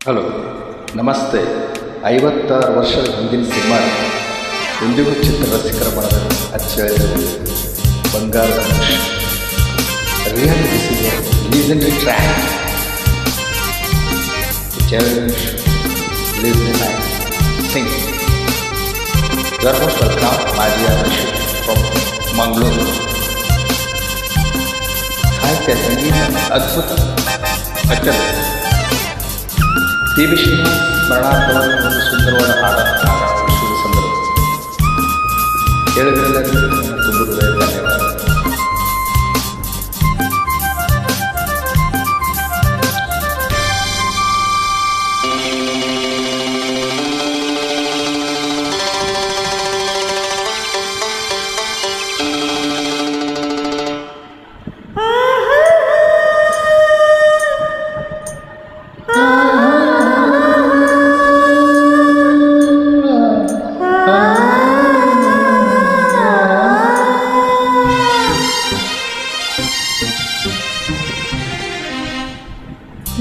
Hello, ನಮಸ್ತೆ. 56 ವರ್ಷದ ಹಿಂದಿನ ಸಿನಿಮಾ ಇಂದಿಗೂ ಚಿತ್ರರಸಿಕರ ಮನದಲ್ಲಿ ಅಚ್ಚಳಿಯಲು ಬಂಗಾರದ ಮನುಷ್ಯ. Real this is A legendary track. Challenge, listen and sing. You are most welcome, my dear Rashid from Mangalore. ಸಾಹಿತ್ಯ ಸಂಗೀತ ಅದ್ಭುತ ಅಚ್ಚರಿ. ಟಿ.ಬಿ. ಶ್ರೀನಿವಾಸ್ ಮರಣಾಂತರವನ್ನು ಒಂದು ಸುಂದರವಾದ ಹಾಡನ್ನು ಶುಭ ಸಂದರ್ಭ ಕೇಳಿದ್ರೆಲ್ಲರಿಗೂ ನನ್ನ ತುಂಬ ಹೃದಯ ಧನ್ಯವಾದ.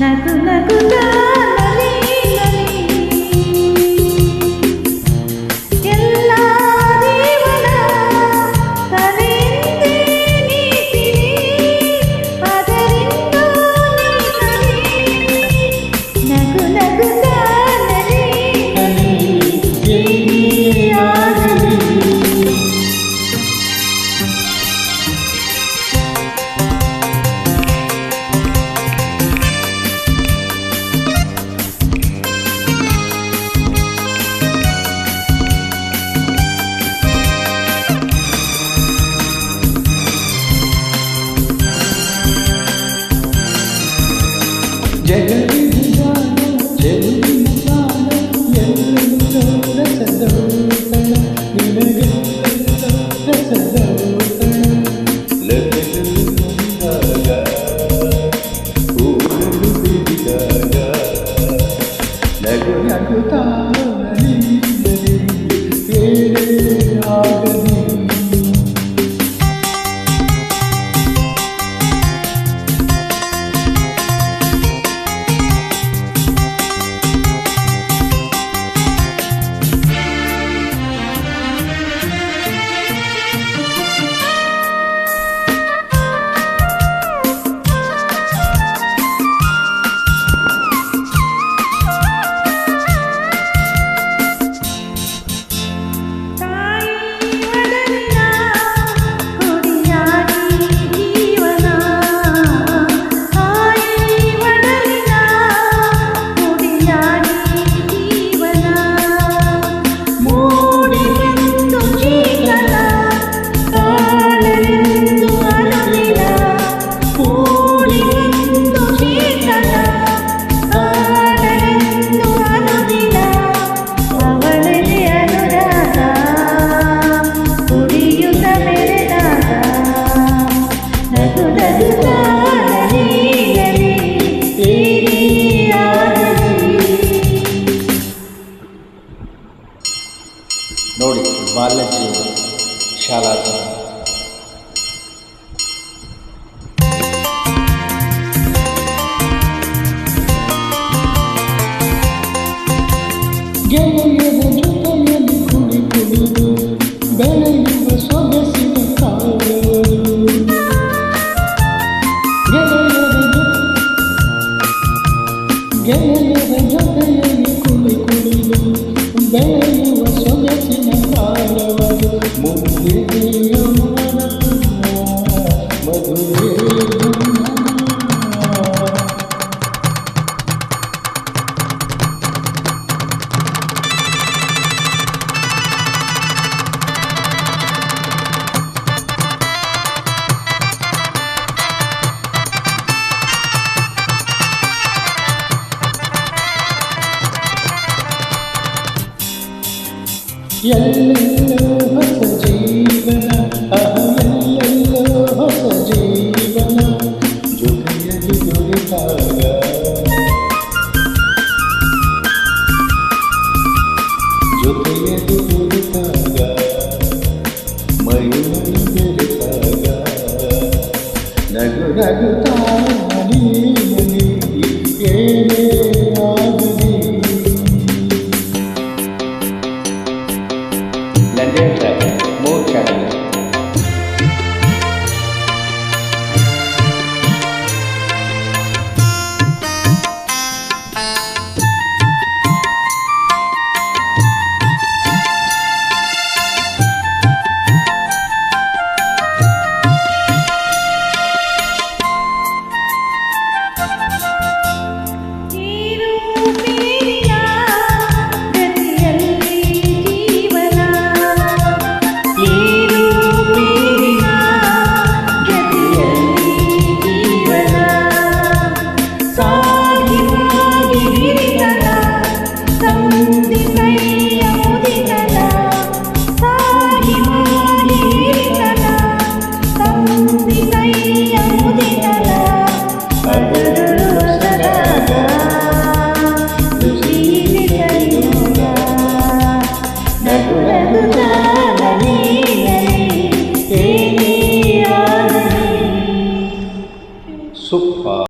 ನಗು ನಗುತ್ತಾ ನಲಿ ನಲಿ ಎಲ್ಲ ಜೀವನ ತಲೆಯಿಂದೇ ನೀತಿನಿ ಅದರಿಂದ ನೀ ನಗು ನಗುತ್ತಾ ನಲಿ ನಲಿ ಏನಾಗಲಿ. ನೋಡಿ, ಬಾಲ್ಯ ಜೀವನ, ಶಾಲಾ ಜೀವನ. ಗೆಳೆಯರ ಜೊತೆಯಲ್ಲಿ ಕುಳಿತುಳಿದು ಬೆಳೆಯುವ ಸೊಗಸಿನ ಕಾಲವರು. ಗೆಳೆಯರ ಜೊತೆಯಲ್ಲಿ ಕುಳಿತುಳಿದು ಬೆಳೆಯುವ ಸೊಗಸಿನ ಕಾಲವರು. ಮುಂದೆ ಮಧುರೇ ಎಲ್ಲೆಲ್ಲೋ ಹೊಸ ಜೀವನ, ಎಲ್ಲೆಲ್ಲೋ ಹೊಸ ಜೀವನ ಜೊತೆಯಲ್ಲಿ ದೊರೆತಾಗ, ಜೊತೆಯಲ್ಲಿ ದೊರೆತಾಗ ಮೈ ಮೈ ಬೆರೆತಾಗ ನಗು ನಗುತ್ತಾ ನೀ ಏನೇ ಆಗಲಿ. ಸೂಪರ್.